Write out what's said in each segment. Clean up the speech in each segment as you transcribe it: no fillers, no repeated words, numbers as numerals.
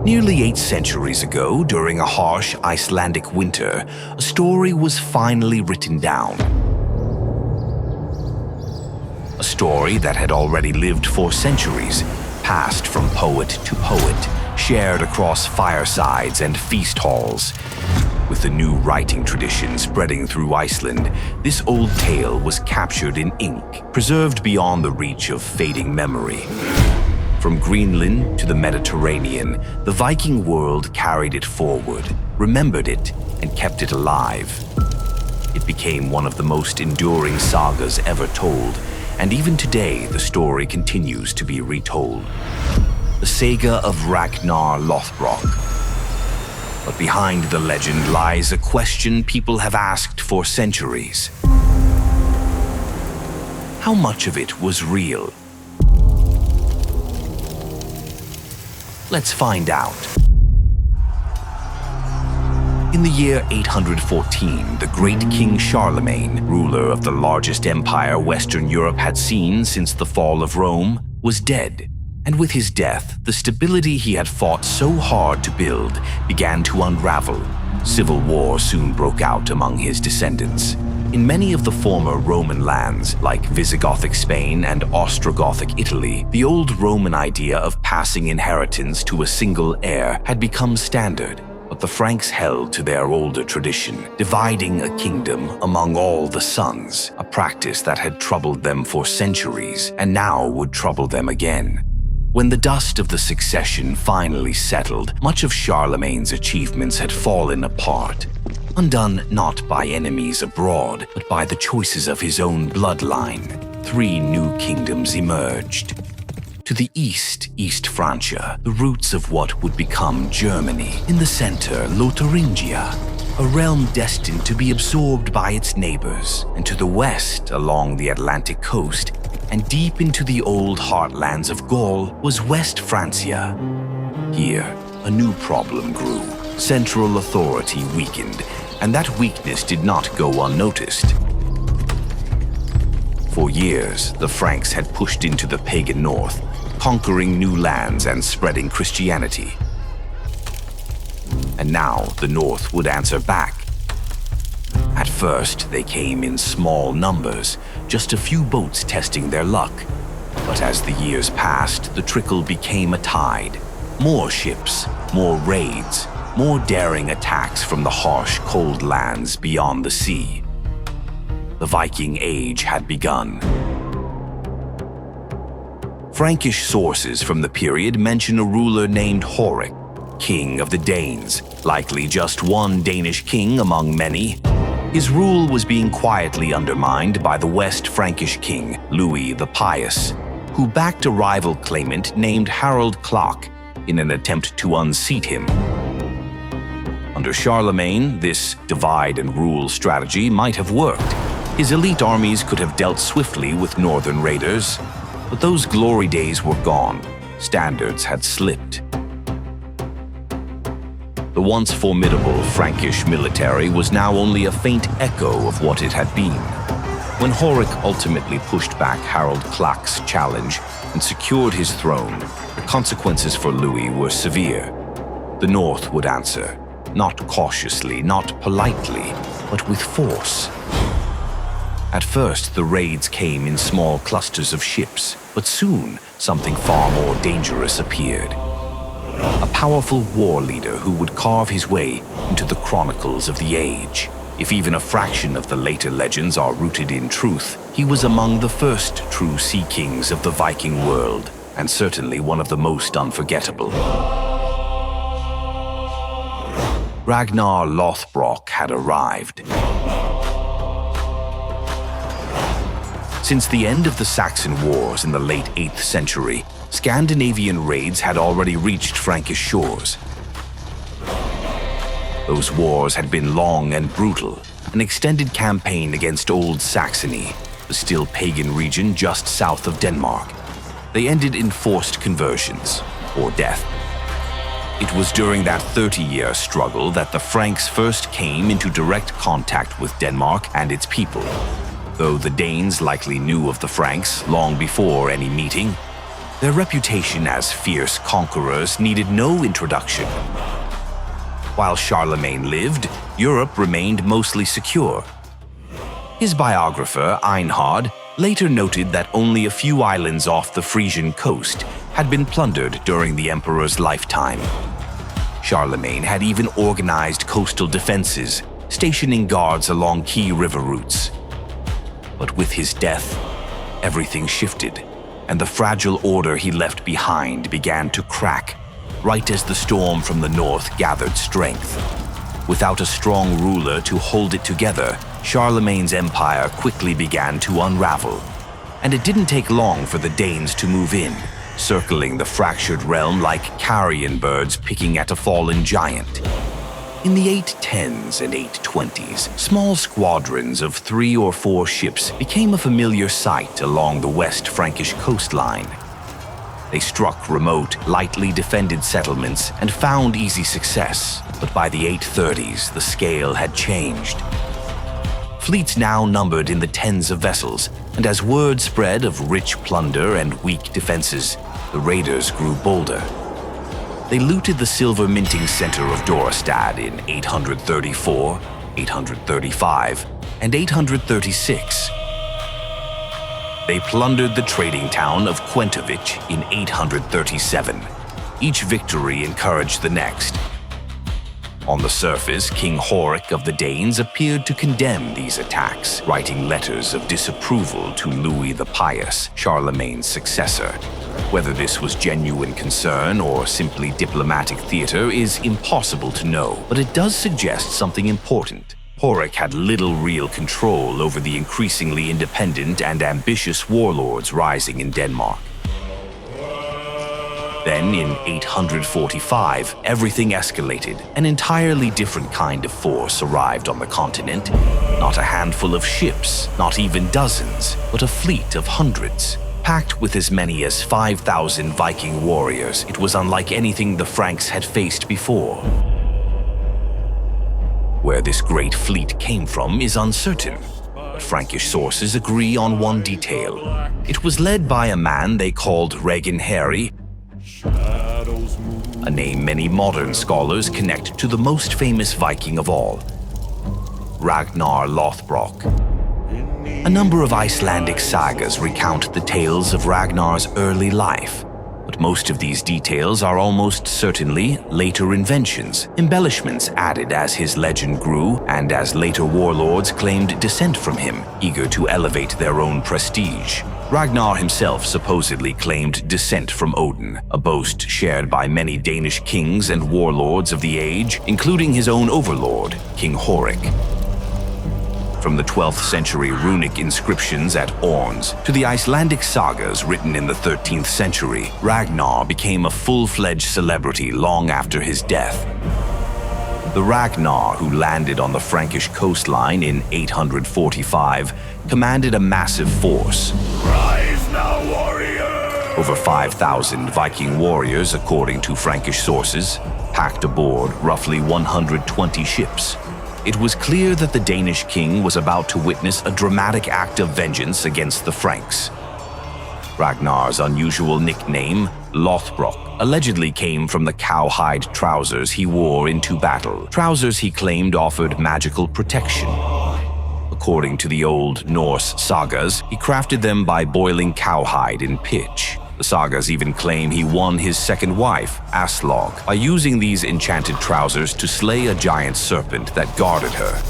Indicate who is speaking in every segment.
Speaker 1: Nearly 8 centuries ago, during a harsh Icelandic winter, a story was finally written down. A story that had already lived for centuries, passed from poet to poet, shared across firesides and feast halls. With the new writing tradition spreading through Iceland, this old tale was captured in ink, preserved beyond the reach of fading memory. From Greenland to the Mediterranean, the Viking world carried it forward, remembered it, and kept it alive. It became one of the most enduring sagas ever told, and even today the story continues to be retold. The Saga of Ragnar Lothbrok. But behind the legend lies a question people have asked for centuries. How much of it was real? Let's find out. In the year 814, the great King Charlemagne, ruler of the largest empire Western Europe had seen since the fall of Rome, was dead. And with his death, the stability he had fought so hard to build began to unravel. Civil war soon broke out among his descendants. In many of the former Roman lands, like Visigothic Spain and Ostrogothic Italy, the old Roman idea of passing inheritance to a single heir had become standard. But the Franks held to their older tradition, dividing a kingdom among all the sons, a practice that had troubled them for centuries and now would trouble them again. When the dust of the succession finally settled, much of Charlemagne's achievements had fallen apart. Undone not by enemies abroad, but by the choices of his own bloodline, 3 new kingdoms emerged. To the east, East Francia, the roots of what would become Germany. In the center, Lotharingia, a realm destined to be absorbed by its neighbors. And to the west, along the Atlantic coast, and deep into the old heartlands of Gaul, was West Francia. Here, a new problem grew. Central authority weakened, and that weakness did not go unnoticed. For years, the Franks had pushed into the pagan north, conquering new lands and spreading Christianity. And now the north would answer back. At first, they came in small numbers, just a few boats testing their luck. But as the years passed, the trickle became a tide. More ships, more raids, more daring attacks from the harsh, cold lands beyond the sea. The Viking Age had begun. Frankish sources from the period mention a ruler named Horic, king of the Danes, likely just one Danish king among many. His rule was being quietly undermined by the West Frankish king, Louis the Pious, who backed a rival claimant named Harald Klak in an attempt to unseat him. Under Charlemagne, this divide-and-rule strategy might have worked. His elite armies could have dealt swiftly with northern raiders, but those glory days were gone. Standards had slipped. The once formidable Frankish military was now only a faint echo of what it had been. When Horic ultimately pushed back Harald Klak's challenge and secured his throne, the consequences for Louis were severe. The North would answer, not cautiously, not politely, but with force. At first, the raids came in small clusters of ships, but soon something far more dangerous appeared. A powerful war leader who would carve his way into the chronicles of the age. If even a fraction of the later legends are rooted in truth, he was among the first true sea kings of the Viking world, and certainly one of the most unforgettable. Ragnar Lothbrok had arrived. Since the end of the Saxon wars in the late 8th century, Scandinavian raids had already reached Frankish shores. Those wars had been long and brutal, an extended campaign against Old Saxony, the still pagan region just south of Denmark. They ended in forced conversions, or death. It was during that 30-year struggle that the Franks first came into direct contact with Denmark and its people. Though the Danes likely knew of the Franks long before any meeting, Their reputation as fierce conquerors needed no introduction. While Charlemagne lived, Europe remained mostly secure. His biographer, Einhard, later noted that only a few islands off the Frisian coast had been plundered during the emperor's lifetime. Charlemagne had even organized coastal defenses, stationing guards along key river routes. But with his death, everything shifted, and the fragile order he left behind began to crack, right as the storm from the north gathered strength. Without a strong ruler to hold it together, Charlemagne's empire quickly began to unravel. And it didn't take long for the Danes to move in, circling the fractured realm like carrion birds picking at a fallen giant. In the 810s and 820s, small squadrons of 3 or 4 ships became a familiar sight along the West Frankish coastline. They struck remote, lightly defended settlements and found easy success, but by the 830s, the scale had changed. Fleets now numbered in the tens of vessels, and as word spread of rich plunder and weak defenses, the raiders grew bolder. They looted the silver minting center of Doristad in 834, 835, and 836. They plundered the trading town of Quentovich in 837. Each victory encouraged the next. On the surface, King Horic of the Danes appeared to condemn these attacks, writing letters of disapproval to Louis the Pious, Charlemagne's successor. Whether this was genuine concern or simply diplomatic theater is impossible to know, but it does suggest something important. Horic had little real control over the increasingly independent and ambitious warlords rising in Denmark. Then, in 845, everything escalated. An entirely different kind of force arrived on the continent. Not a handful of ships, not even dozens, but a fleet of hundreds. Packed with as many as 5,000 Viking warriors, it was unlike anything the Franks had faced before. Where this great fleet came from is uncertain, but Frankish sources agree on one detail. It was led by a man they called Ragnar, a name many modern scholars connect to the most famous Viking of all, Ragnar Lothbrok. A number of Icelandic sagas recount the tales of Ragnar's early life, but most of these details are almost certainly later inventions, embellishments added as his legend grew and as later warlords claimed descent from him, eager to elevate their own prestige. Ragnar himself supposedly claimed descent from Odin, a boast shared by many Danish kings and warlords of the age, including his own overlord, King Horic. From the 12th century runic inscriptions at Orns to the Icelandic sagas written in the 13th century, Ragnar became a full-fledged celebrity long after his death. The Ragnar who landed on the Frankish coastline in 845 commanded a massive force.
Speaker 2: Rise now, warrior!
Speaker 1: Over 5,000 Viking warriors, according to Frankish sources, packed aboard roughly 120 ships. It was clear that the Danish king was about to witness a dramatic act of vengeance against the Franks. Ragnar's unusual nickname, Lothbrok, allegedly came from the cowhide trousers he wore into battle, trousers he claimed offered magical protection. According to the old Norse sagas, he crafted them by boiling cowhide in pitch. The sagas even claim he won his second wife, Aslog, by using these enchanted trousers to slay a giant serpent that guarded her.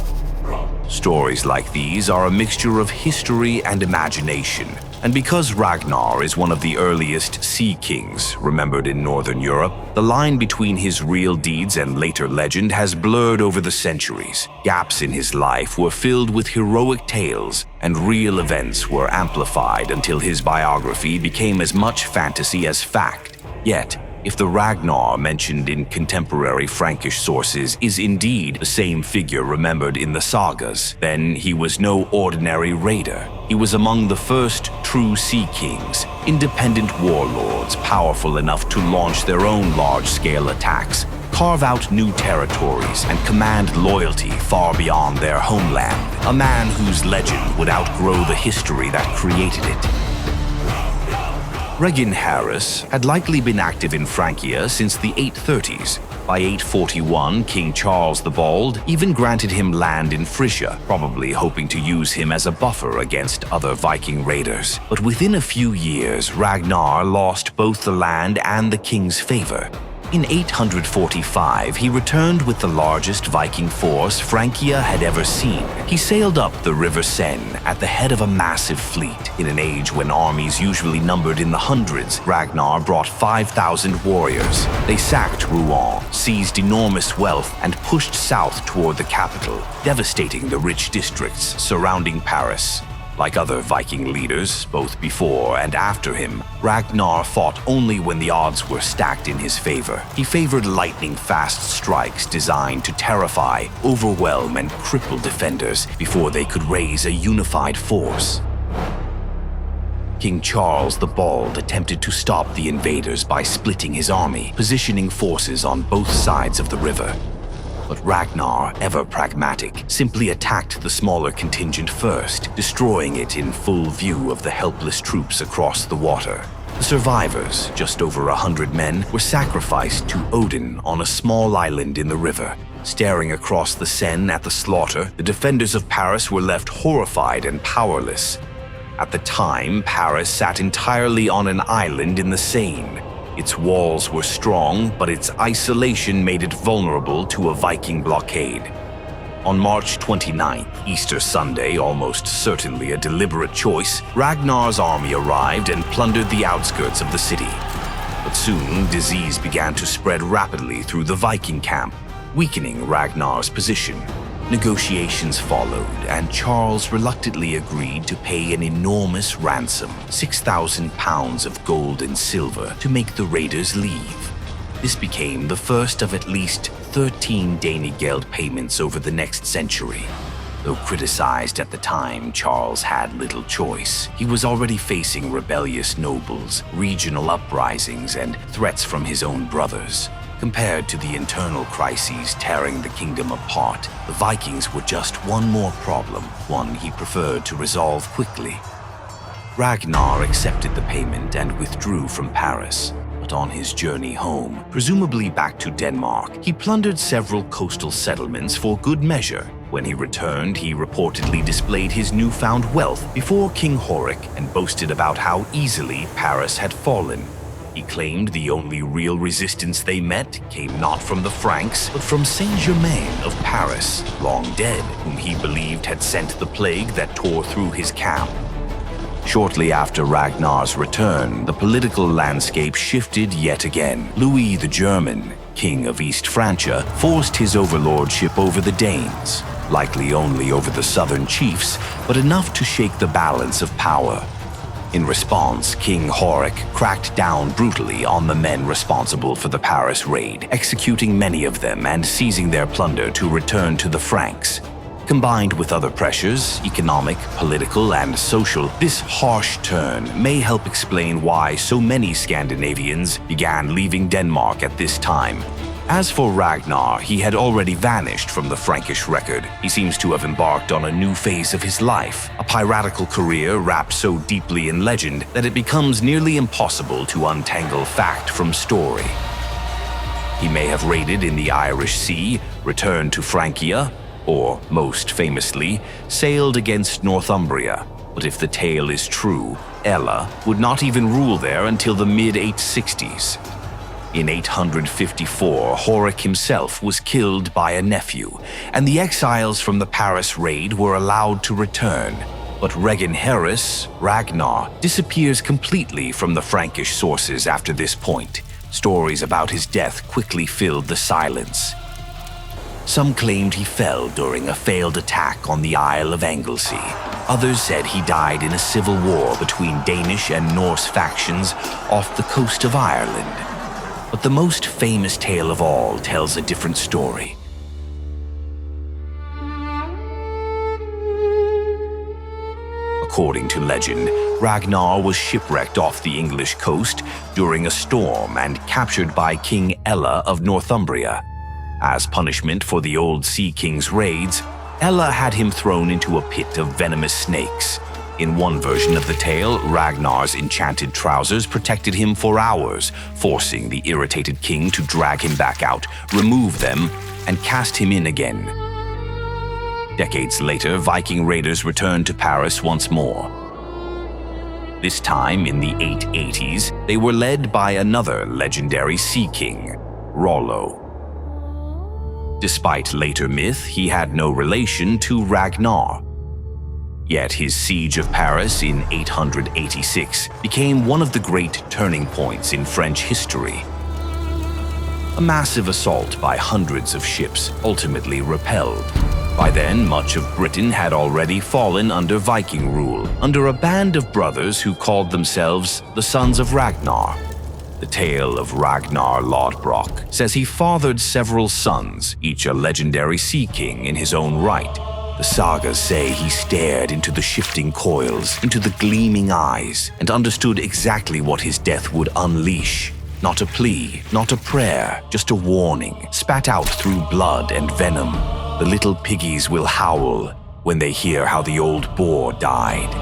Speaker 1: Stories like these are a mixture of history and imagination, and because Ragnar is one of the earliest sea kings remembered in Northern Europe, the line between his real deeds and later legend has blurred over the centuries. Gaps in his life were filled with heroic tales, and real events were amplified until his biography became as much fantasy as fact. Yet, if the Ragnar mentioned in contemporary Frankish sources is indeed the same figure remembered in the sagas, then he was no ordinary raider. He was among the first true sea kings, independent warlords powerful enough to launch their own large-scale attacks, carve out new territories, and command loyalty far beyond their homeland. A man whose legend would outgrow the history that created it. Regan had likely been active in Francia since the 830s. By 841, King Charles the Bald even granted him land in Frisia, probably hoping to use him as a buffer against other Viking raiders. But within a few years, Ragnar lost both the land and the king's favor. In 845, he returned with the largest Viking force Francia had ever seen. He sailed up the river Seine at the head of a massive fleet. In an age when armies usually numbered in the hundreds, Ragnar brought 5,000 warriors. They sacked Rouen, seized enormous wealth, and pushed south toward the capital, devastating the rich districts surrounding Paris. Like other Viking leaders, both before and after him, Ragnar fought only when the odds were stacked in his favor. He favored lightning-fast strikes designed to terrify, overwhelm, and cripple defenders before they could raise a unified force. King Charles the Bald attempted to stop the invaders by splitting his army, positioning forces on both sides of the river. But Ragnar, ever pragmatic, simply attacked the smaller contingent first, destroying it in full view of the helpless troops across the water. The survivors, just over 100 men, were sacrificed to Odin on a small island in the river. Staring across the Seine at the slaughter, the defenders of Paris were left horrified and powerless. At the time, Paris sat entirely on an island in the Seine. Its walls were strong, but its isolation made it vulnerable to a Viking blockade. On March 29th, Easter Sunday, almost certainly a deliberate choice, Ragnar's army arrived and plundered the outskirts of the city. But soon, disease began to spread rapidly through the Viking camp, weakening Ragnar's position. Negotiations followed, and Charles reluctantly agreed to pay an enormous ransom, 6,000 pounds of gold and silver, to make the raiders leave. This became the first of at least 13 Danegeld payments over the next century. Though criticized at the time, Charles had little choice. He was already facing rebellious nobles, regional uprisings, and threats from his own brothers. Compared to the internal crises tearing the kingdom apart, the Vikings were just one more problem, one he preferred to resolve quickly. Ragnar accepted the payment and withdrew from Paris. But on his journey home, presumably back to Denmark, he plundered several coastal settlements for good measure. When he returned, he reportedly displayed his newfound wealth before King Horic and boasted about how easily Paris had fallen. He claimed the only real resistance they met came not from the Franks, but from Saint-Germain of Paris, long dead, whom he believed had sent the plague that tore through his camp. Shortly after Ragnar's return, the political landscape shifted yet again. Louis the German, king of East Francia, forced his overlordship over the Danes, likely only over the southern chiefs, but enough to shake the balance of power. In response, King Horic cracked down brutally on the men responsible for the Paris raid, executing many of them and seizing their plunder to return to the Franks. Combined with other pressures, economic, political, and social, this harsh turn may help explain why so many Scandinavians began leaving Denmark at this time. As for Ragnar, he had already vanished from the Frankish record. He seems to have embarked on a new phase of his life, a piratical career wrapped so deeply in legend that it becomes nearly impossible to untangle fact from story. He may have raided in the Irish Sea, returned to Francia, or, most famously, sailed against Northumbria. But if the tale is true, Aella would not even rule there until the mid-860s. In 854, Horic himself was killed by a nephew, and the exiles from the Paris raid were allowed to return. But Ragnar, disappears completely from the Frankish sources after this point. Stories about his death quickly filled the silence. Some claimed he fell during a failed attack on the Isle of Anglesey. Others said he died in a civil war between Danish and Norse factions off the coast of Ireland. But the most famous tale of all tells a different story. According to legend, Ragnar was shipwrecked off the English coast during a storm and captured by King Aella of Northumbria. As punishment for the old Sea King's raids, Aella had him thrown into a pit of venomous snakes. In one version of the tale, Ragnar's enchanted trousers protected him for hours, forcing the irritated king to drag him back out, remove them, and cast him in again. Decades later, Viking raiders returned to Paris once more. This time, in the 880s, they were led by another legendary sea king, Rollo. Despite later myth, he had no relation to Ragnar. Yet his siege of Paris in 886 became one of the great turning points in French history. A massive assault by hundreds of ships ultimately repelled. By then, much of Britain had already fallen under Viking rule, under a band of brothers who called themselves the Sons of Ragnar. The tale of Ragnar Lothbrok says he fathered several sons, each a legendary sea king in his own right. The sagas say he stared into the shifting coils, into the gleaming eyes, and understood exactly what his death would unleash. Not a plea, not a prayer, just a warning, spat out through blood and venom. The little piggies will howl when they hear how the old boar died.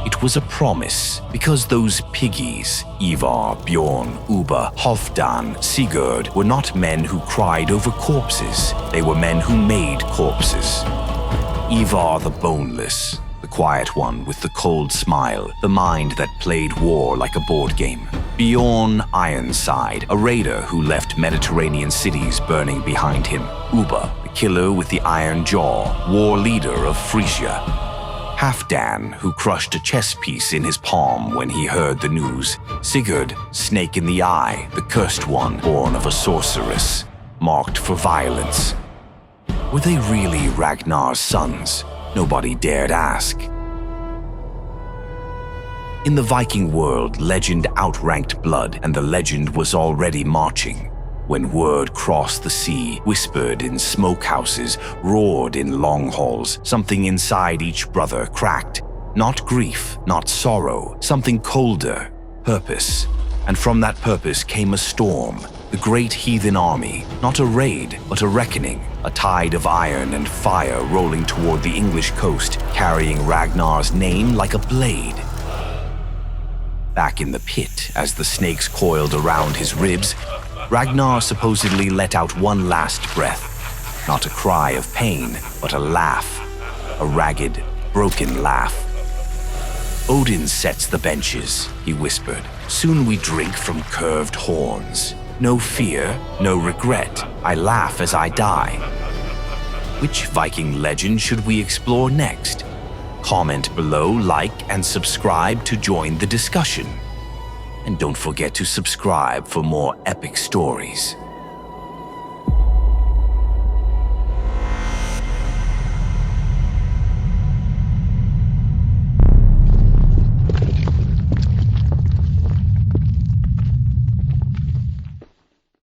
Speaker 1: It was a promise, because those piggies, Ivar, Bjorn, Ubba, Halfdan, Sigurd, were not men who cried over corpses. They were men who made corpses. Ivar the Boneless, the quiet one with the cold smile, the mind that played war like a board game. Bjorn Ironside, a raider who left Mediterranean cities burning behind him. Ubba, the killer with the iron jaw, war leader of Frisia. Halfdan, who crushed a chess piece in his palm when he heard the news. Sigurd, snake in the eye, the cursed one, born of a sorceress, marked for violence. Were they really Ragnar's sons? Nobody dared ask. In the Viking world, legend outranked blood, and the legend was already marching. When word crossed the sea, whispered in smokehouses, roared in long halls, something inside each brother cracked. Not grief, not sorrow, something colder, purpose. And from that purpose came a storm, the great heathen army, not a raid, but a reckoning, a tide of iron and fire rolling toward the English coast, carrying Ragnar's name like a blade. Back in the pit, as the snakes coiled around his ribs, Ragnar supposedly let out one last breath. Not a cry of pain, but a laugh. A ragged, broken laugh. Odin sets the benches, he whispered. Soon we drink from curved horns. No fear, no regret. I laugh as I die. Which Viking legend should we explore next? Comment below, like, and subscribe to join the discussion. And don't forget to subscribe for more epic stories.